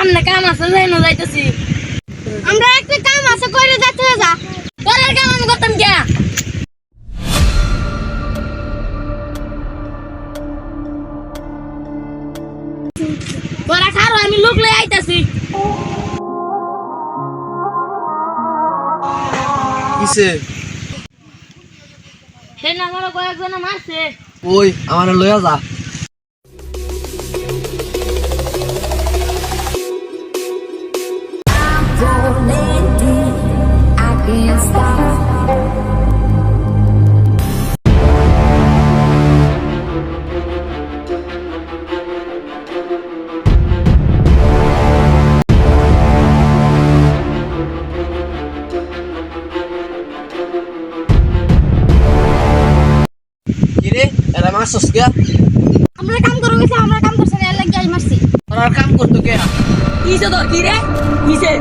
সামনে কাম আছে যাই না যাইতেছি আমরা একটা কাম আছে করে যাচ্ছে যা তোর কাম আমি করতাম কে তোরা খারো আমি লোক লই আইতাছি কিসে হে না আমার কয়েকজন মারছে ওই আমার লইয়া যা কিরে এরা মারছস কে আমরা কাম করব গেছি আমরা কাম করছ না এর লাগি আই মারছি তোরা কাম করতো কে কিসে তোর কি রে কিসে